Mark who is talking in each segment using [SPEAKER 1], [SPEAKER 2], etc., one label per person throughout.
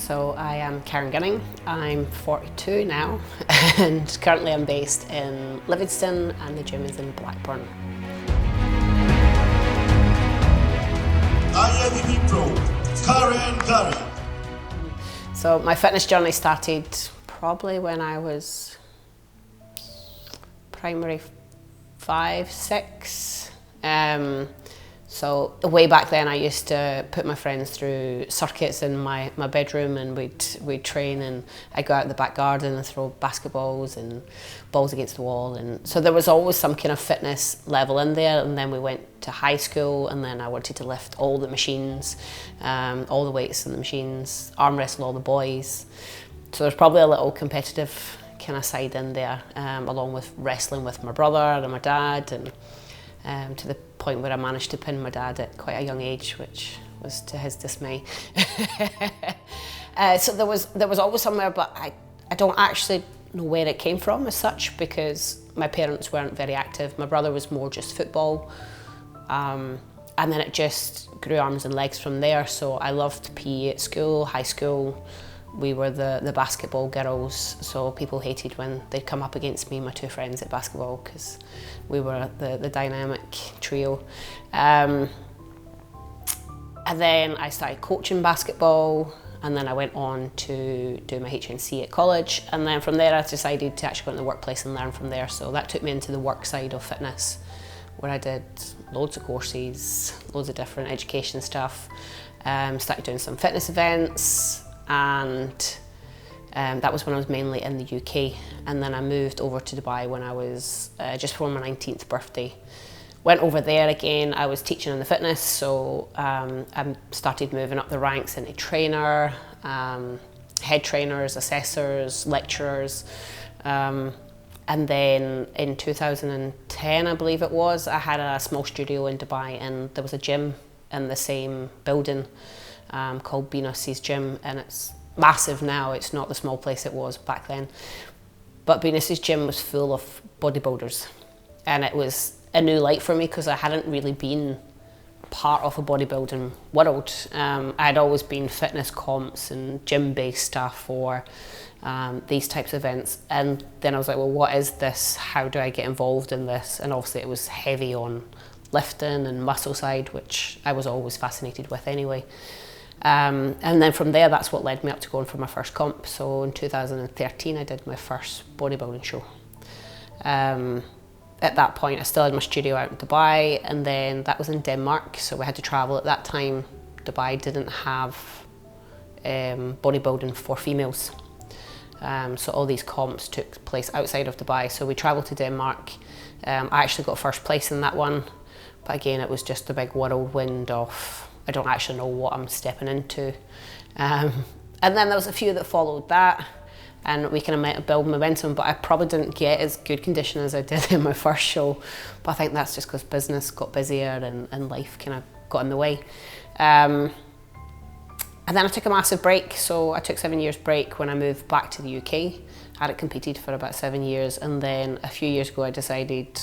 [SPEAKER 1] So I am Karen Gunning, I'm 42 now and currently I'm based in Livingston and the gym is in Blackburn.
[SPEAKER 2] IFBB Pro, Karen.
[SPEAKER 1] So my fitness journey started probably when I was primary 5, 6. So way back then I used to put my friends through circuits in my bedroom and we'd train, and I'd go out in the back garden and throw basketballs and balls against the wall, and so there was always some kind of fitness level in there. And then we went to high school and then I wanted to lift all the machines, all the weights in the machines, arm wrestle all the boys. So there's probably a little competitive kind of side in there, along with wrestling with my brother and my dad, and to the point where I managed to pin my dad at quite a young age, which was to his dismay. So there was always somewhere, but I don't actually know where it came from as such, because my parents weren't very active. My brother was more just football, and then it just grew arms and legs from there. So I loved PE at school, high school. We were the basketball girls, so people hated when they'd come up against me and my two friends at basketball, because we were the dynamic trio. And then I started coaching basketball, and then I went on to do my HNC at college, and then from there I decided to actually go into the workplace and learn from there. So that took me into the work side of fitness, where I did loads of courses, loads of different education stuff, started doing some fitness events, and that was when I was mainly in the UK. And then I moved over to Dubai when I was just before my 19th birthday. Went over there again, I was teaching in the fitness, so I started moving up the ranks into trainer, head trainers, assessors, lecturers. And then in 2010, I believe it was, I had a small studio in Dubai, and there was a gym in the same building called Venus's Gym, and it's massive now. It's not the small place it was back then, but Venus's Gym was full of bodybuilders, and it was a new light for me because I hadn't really been part of a bodybuilding world. I'd always been fitness comps and gym based stuff, or these types of events, and then I was like, well, what is this? How do I get involved in this? And obviously it was heavy on lifting and muscle side, which I was always fascinated with anyway. And then from there, that's what led me up to going for my first comp. So in 2013, I did my first bodybuilding show. At that point, I still had my studio out in Dubai, and then that was in Denmark, so we had to travel. At that time, Dubai didn't have bodybuilding for females. So all these comps took place outside of Dubai, so we travelled to Denmark. I actually got first place in that one, but again, it was just a big whirlwind of, I don't actually know what I'm stepping into. And then there was a few that followed that, and we kind of build momentum, but I probably didn't get as good condition as I did in my first show. But I think that's just because business got busier and life kind of got in the way. And then I took a massive break. So I took 7 years break when I moved back to the UK. I hadn't competed for about 7 years, and then a few years ago I decided,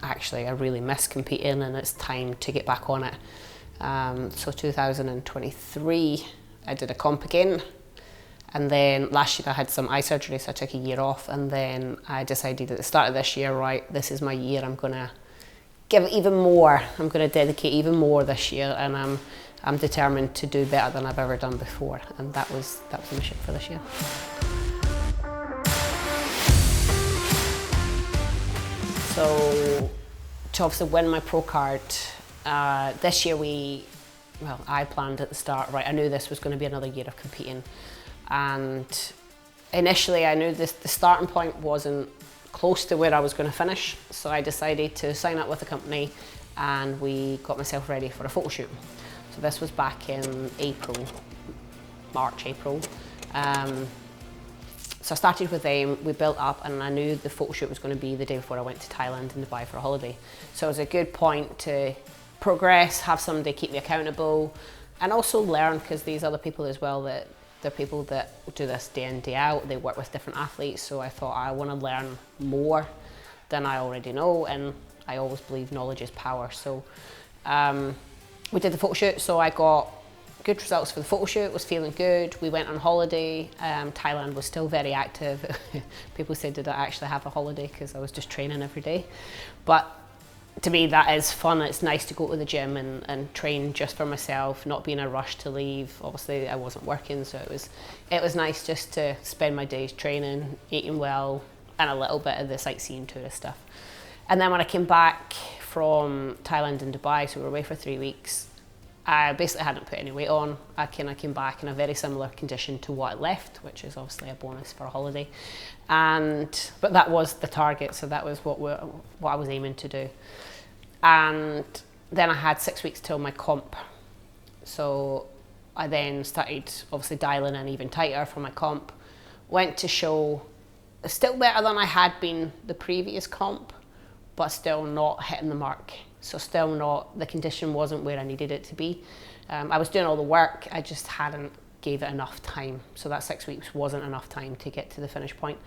[SPEAKER 1] actually I really miss competing and it's time to get back on it. So 2023, I did a comp again, and then last year I had some eye surgery, so I took a year off, and then I decided at the start of this year, right, this is my year, I'm gonna give it even more, I'm gonna dedicate even more this year, and I'm determined to do better than I've ever done before, and that was the mission for this year. So to obviously win my pro card, this year I planned at the start, right, I knew this was going to be another year of competing, and initially I knew the starting point wasn't close to where I was going to finish, so I decided to sign up with a company and we got myself ready for a photo shoot. So this was back in March, April. So I started with them, we built up, and I knew the photo shoot was going to be the day before I went to Thailand and Dubai for a holiday. So it was a good point to progress, have somebody keep me accountable, and also learn, because these other people as well, that they're people that do this day in, day out, they work with different athletes, so I thought I want to learn more than I already know, and I always believe knowledge is power. So we did the photo shoot, so I got good results for the photo shoot, was feeling good. We went on holiday. Thailand was still very active. People said, did I actually have a holiday? Because I was just training every day. But to me, that is fun. It's nice to go to the gym and train just for myself, not be in a rush to leave. Obviously, I wasn't working, so it was nice just to spend my days training, eating well, and a little bit of the sightseeing tourist stuff. And then when I came back from Thailand and Dubai, so we were away for 3 weeks, I basically hadn't put any weight on. I kind of came back in a very similar condition to what I left, which is obviously a bonus for a holiday. But that was the target, so that was what I was aiming to do. And then I had 6 weeks till my comp. So I then started obviously dialing in even tighter for my comp. Went to show, still better than I had been the previous comp, but still not hitting the mark. So still not, the condition wasn't where I needed it to be. I was doing all the work, I just hadn't gave it enough time. So that 6 weeks wasn't enough time to get to the finish point.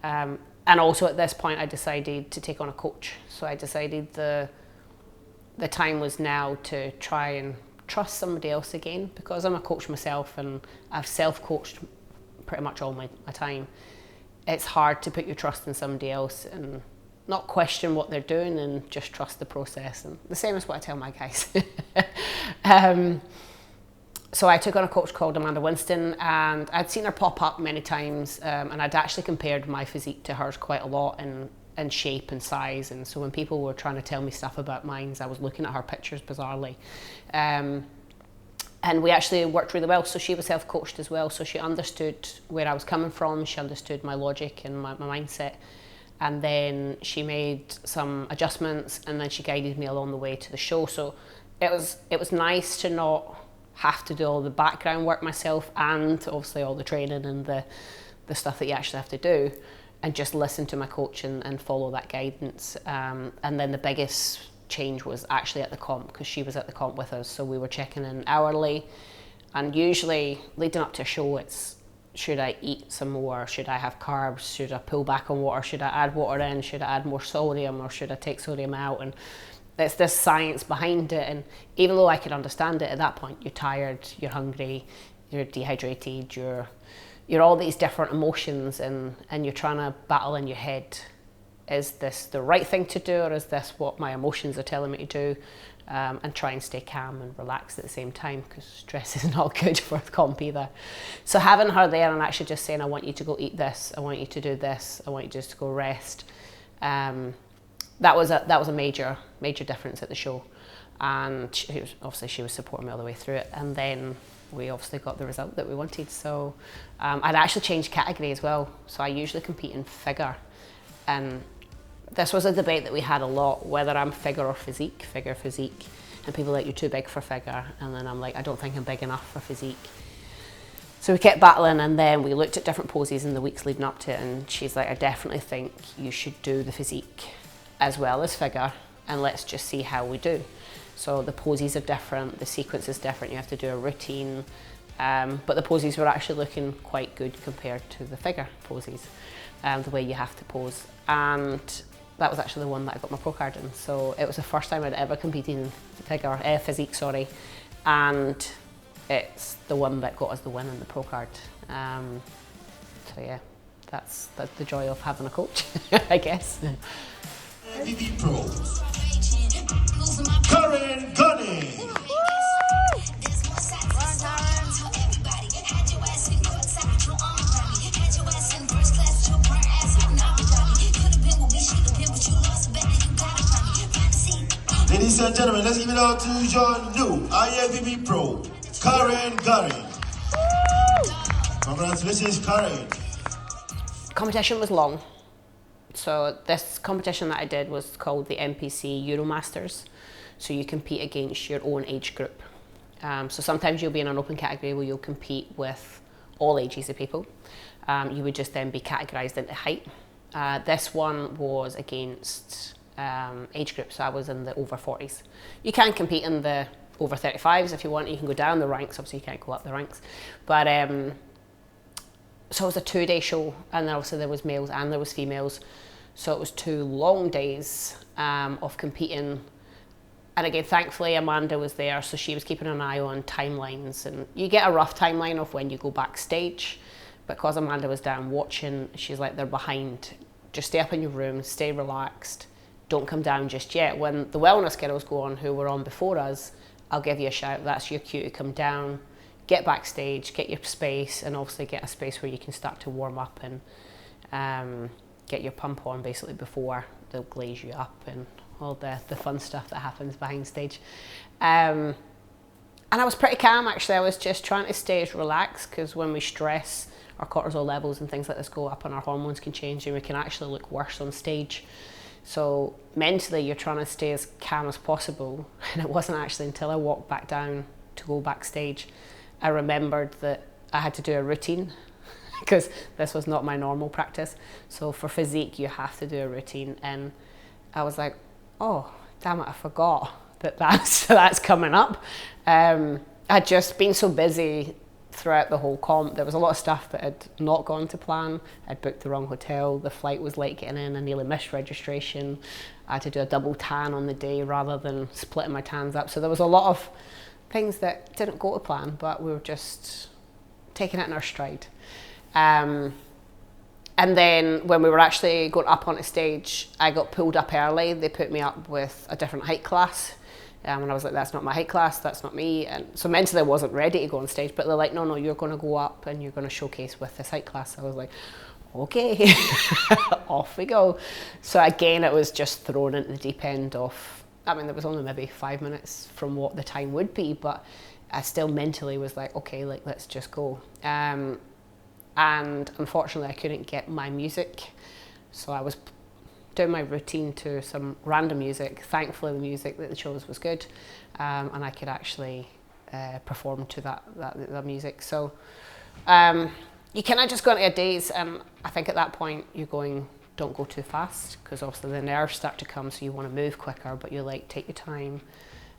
[SPEAKER 1] And also at this point I decided to take on a coach. So I decided the time was now to try and trust somebody else again, because I'm a coach myself and I've self-coached pretty much all my time. It's hard to put your trust in somebody else and not question what they're doing and just trust the process. And the same as what I tell my guys. So I took on a coach called Amanda Winston, and I'd seen her pop up many times, and I'd actually compared my physique to hers quite a lot in shape and size. And so when people were trying to tell me stuff about mine, I was looking at her pictures bizarrely. And we actually worked really well. So she was self-coached as well. So she understood where I was coming from. She understood my logic and my mindset. And then she made some adjustments, and then she guided me along the way to the show. So it was nice to not have to do all the background work myself, and obviously all the training and the stuff that you actually have to do, and just listen to my coach and follow that guidance. And then the biggest change was actually at the comp, because she was at the comp with us. So we were checking in hourly, and usually leading up to a show, it's, should I eat some more? Should I have carbs? Should I pull back on water? Should I add water in? Should I add more sodium, or should I take sodium out? And it's this science behind it. And even though I could understand it at that point, you're tired, you're hungry, you're dehydrated, you're all these different emotions, and you're trying to battle in your head. Is this the right thing to do, or is this what my emotions are telling me to do? And try and stay calm and relaxed at the same time, because stress is not good for the comp either. So having her there and actually just saying, I want you to go eat this, I want you to do this, I want you just to go rest. That was a major difference at the show. And she was supporting me all the way through it. And then we obviously got the result that we wanted. So I'd actually changed category as well. So I usually compete in figure. And this was a debate that we had a lot, whether I'm figure or physique, figure, physique. And people are like, you're too big for figure. And then I'm like, I don't think I'm big enough for physique. So we kept battling, and then we looked at different poses in the weeks leading up to it. And she's like, I definitely think you should do the physique as well as figure, and let's just see how we do. So the poses are different, the sequence is different, you have to do a routine. But the poses were actually looking quite good compared to the figure poses, the way you have to pose. And that was actually the one that I got my pro card in. So it was the first time I'd ever competed in physique, and it's the one that got us the win in the pro card. So yeah, that's the joy of having a coach, I guess.
[SPEAKER 2] IFBB Pro. Karen Gunning. Ladies and gentlemen, let's give it out to your new IFBB Pro, Karen Gunning. Congratulations, Karen.
[SPEAKER 1] Competition was long. So this competition that I did was called the NPC Euromasters. So you compete against your own age group. So sometimes you'll be in an open category where you'll compete with all ages of people. You would just then be categorized into height. This one was against age groups, so I was in the over 40s. You can compete in the over 35s if you want. You can go down the ranks, obviously you can't go up the ranks. But so it was a 2-day show, and then obviously there was males and there was females. So it was 2 long days of competing. And again, thankfully Amanda was there, so she was keeping an eye on timelines, and you get a rough timeline of when you go backstage. Because Amanda was down watching, she's like, they're behind. Just stay up in your room, stay relaxed, don't come down just yet. When the wellness girls go on, who were on before us, I'll give you a shout. That's your cue to come down, get backstage, get your space, and obviously get a space where you can start to warm up and get your pump on basically before they'll glaze you up and all the fun stuff that happens behind stage. And I was pretty calm actually. I was just trying to stay as relaxed, because when we stress, our cortisol levels and things like this go up and our hormones can change and we can actually look worse on stage. So mentally you're trying to stay as calm as possible, and it wasn't actually until I walked back down to go backstage I remembered that I had to do a routine, because this was not my normal practice. So for physique you have to do a routine, and I was like, oh damn it, I forgot that's coming up. I'd just been so busy throughout the whole comp. There was a lot of stuff that had not gone to plan. I'd booked the wrong hotel, the flight was late getting in, I nearly missed registration. I had to do a double tan on the day rather than splitting my tans up. So there was a lot of things that didn't go to plan, but we were just taking it in our stride. And then when we were actually going up onto stage, I got pulled up early. They put me up with a different height class. And I was like, that's not my height class, that's not me. And so mentally I wasn't ready to go on stage, but they're like, no, you're going to go up and you're going to showcase with this height class. I was like, okay, off we go. So again, it was just thrown into the deep end of, I mean, there was only maybe 5 minutes from what the time would be, but I still mentally was like, okay, like, let's just go. And unfortunately I couldn't get my music. So I was doing my routine to some random music. Thankfully the music that they chose was good, and I could actually perform to that music. So you kind of just go into a daze, and I think at that point you're going, don't go too fast, because obviously the nerves start to come, so you want to move quicker, but you're like, take your time.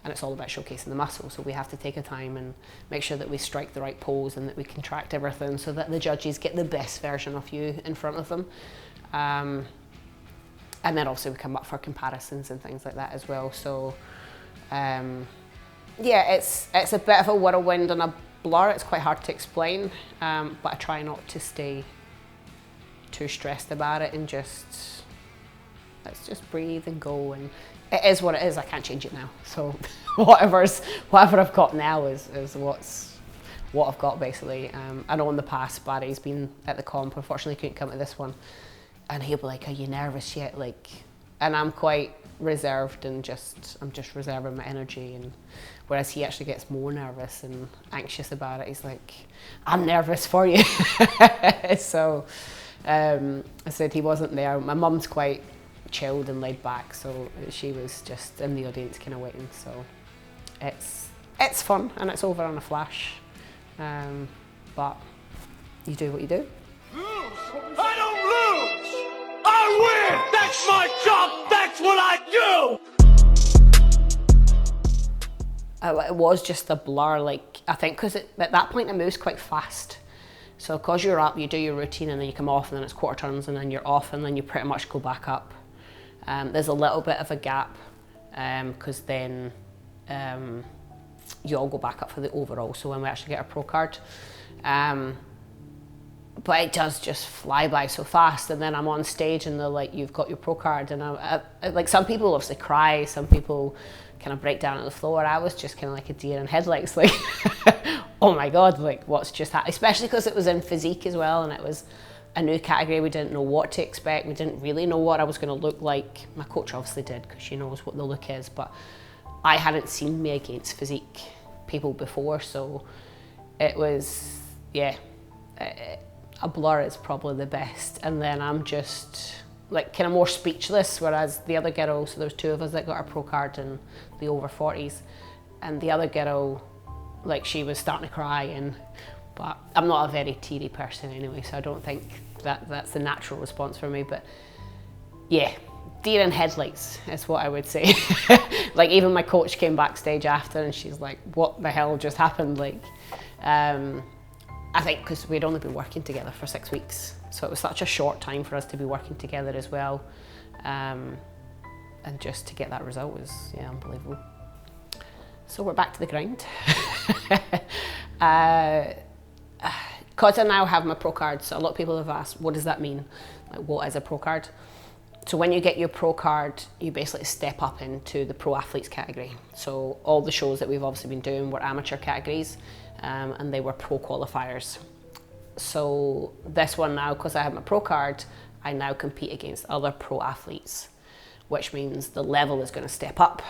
[SPEAKER 1] And it's all about showcasing the muscle, so we have to take our time and make sure that we strike the right pose and that we contract everything so that the judges get the best version of you in front of them. And then obviously we come up for comparisons and things like that as well. So yeah, it's a bit of a whirlwind and a blur. It's quite hard to explain, but I try not to stay too stressed about it, and let's just breathe and go. And it is what it is. I can't change it now. So whatever I've got now is what I've got basically. I know in the past Barry's been at the comp. Unfortunately, he couldn't come to this one, and he'll be like, "Are you nervous yet?" Like, and I'm quite reserved and I'm just reserving my energy. And whereas he actually gets more nervous and anxious about it. He's like, "I'm nervous for you." So I said he wasn't there. My mum's quite chilled and laid back, so she was just in the audience kind of waiting. So it's fun and it's over on a flash, but you do what you do.
[SPEAKER 3] I don't lose! I win! That's my job! That's what I do!
[SPEAKER 1] It was just a blur, like, I think because at that point it moves quite fast. So because you're up, you do your routine and then you come off, and then it's quarter turns and then you're off, and then you pretty much go back up. There's a little bit of a gap because then you all go back up for the overall, so when we actually get our pro card. But it does just fly by so fast, and then I'm on stage and they're like, you've got your pro card, and I like, some people obviously cry, some people kind of break down on the floor. I was just kind of like a deer in headlights, like, oh my God, like what's just happened? Especially because it was in physique as well, and it was a new category. We didn't know what to expect. We didn't really know what I was going to look like. My coach obviously did, because she knows what the look is, but I hadn't seen me against physique people before, so it was, yeah, a blur is probably the best. And then I'm just like kind of more speechless, whereas the other girl, so there was two of us that got our pro card in the over 40s, and the other girl, like, she was starting to cry, but I'm not a very teary person anyway, so I don't think that's the natural response for me. But yeah, deer in headlights is what I would say. Like, even my coach came backstage after and she's like, what the hell just happened? Like, I think because we'd only been working together for 6 weeks, so it was such a short time for us to be working together as well, and just to get that result was, yeah, unbelievable. So we're back to the grind. Because I now have my pro card, so a lot of people have asked, what does that mean? Like, what is a pro card? So when you get your pro card, you basically step up into the pro athletes category. So all the shows that we've obviously been doing were amateur categories, and they were pro qualifiers. So this one now, because I have my pro card, I now compete against other pro athletes, which means the level is going to step up,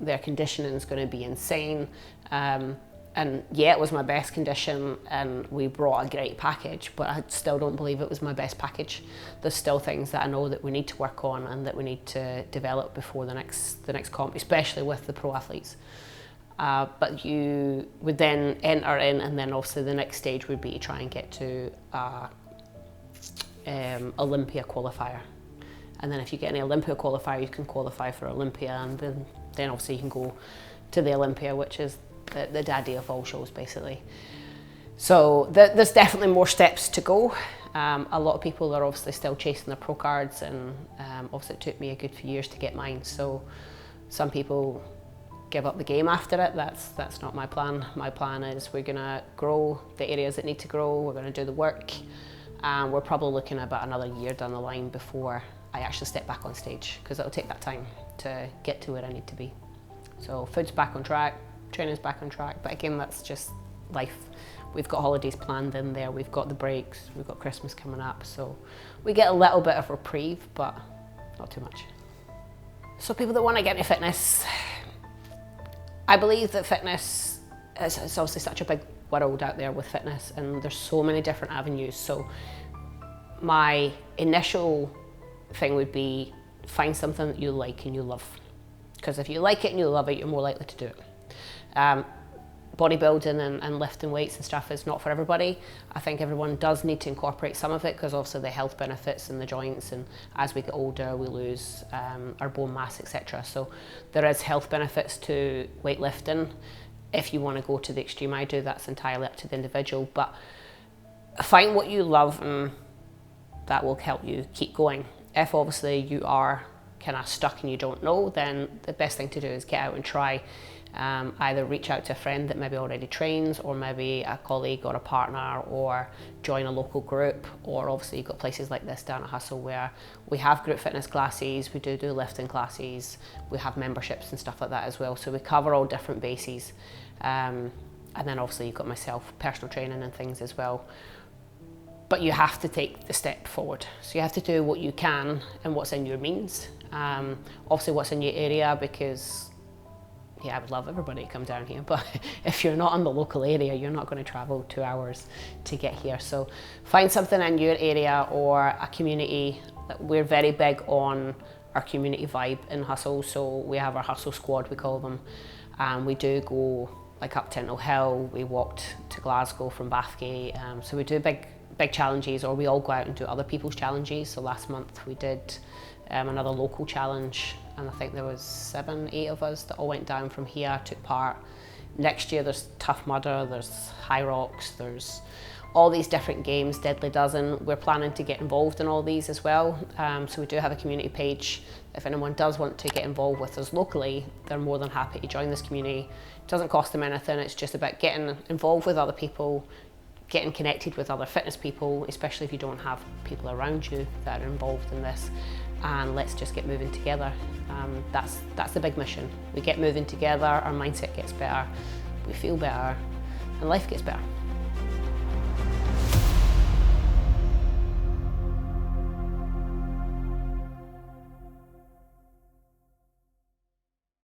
[SPEAKER 1] their conditioning is going to be insane. And yeah, it was my best condition and we brought a great package, but I still don't believe it was my best package. There's still things that I know that we need to work on and that we need to develop before the next comp, especially with the pro athletes. But you would then enter in, and then obviously the next stage would be to try and get to Olympia qualifier. And then if you get any Olympia qualifier, you can qualify for Olympia, and then obviously you can go to the Olympia, which is the daddy of all shows, basically. So there's definitely more steps to go. A lot of people are obviously still chasing their pro cards, and obviously it took me a good few years to get mine. So some people give up the game after it. That's not my plan. My plan is we're gonna grow the areas that need to grow. We're gonna do the work, and we're probably looking at about another year down the line before I actually step back on stage, because it'll take that time to get to where I need to be. So food's back on track, training's back on track, but again, that's just life. We've got holidays planned in there, we've got the breaks, we've got Christmas coming up, so we get a little bit of reprieve, but not too much. So people that want to get into fitness, I believe that fitness is obviously such a big world out there with fitness, and there's so many different avenues. So my initial thing would be find something that you like and you love, because if you like it and you love it, you're more likely to do it. Bodybuilding and lifting weights and stuff is not for everybody. I think everyone does need to incorporate some of it, because obviously the health benefits and the joints, and as we get older we lose our bone mass, etc. So there is health benefits to weightlifting. If you want to go to the extreme I do, that's entirely up to the individual, but find what you love and that will help you keep going. If obviously you are kind of stuck and you don't know, then the best thing to do is get out and try. Either reach out to a friend that maybe already trains, or maybe a colleague or a partner, or join a local group, or obviously you've got places like this down at Hustle where we have group fitness classes, we do lifting classes, we have memberships and stuff like that as well, so we cover all different bases. And then obviously you've got myself, personal training and things as well. But you have to take the step forward. So you have to do what you can and what's in your means. Obviously what's in your area, because yeah, I would love everybody to come down here, but if you're not in the local area, you're not going to travel 2 hours to get here. So find something in your area or a community. We're very big on our community vibe in Hustle, so we have our Hustle squad, we call them, and we do go like up Tintnell Hill. We walked to Glasgow from Bathgate, so we do big challenges, or we all go out and do other people's challenges. So last month we did another local challenge, and I think there was 7, 8 of us that all went down from here, took part. Next year there's Tough Mudder, there's High Rocks, there's all these different games, Deadly Dozen. We're planning to get involved in all these as well. So we do have a community page. If anyone does want to get involved with us locally, they're more than happy to join this community. It doesn't cost them anything, it's just about getting involved with other people, getting connected with other fitness people, especially if you don't have people around you that are involved in this, and let's just get moving together. That's the big mission. We get moving together, our mindset gets better, we feel better, and life gets better.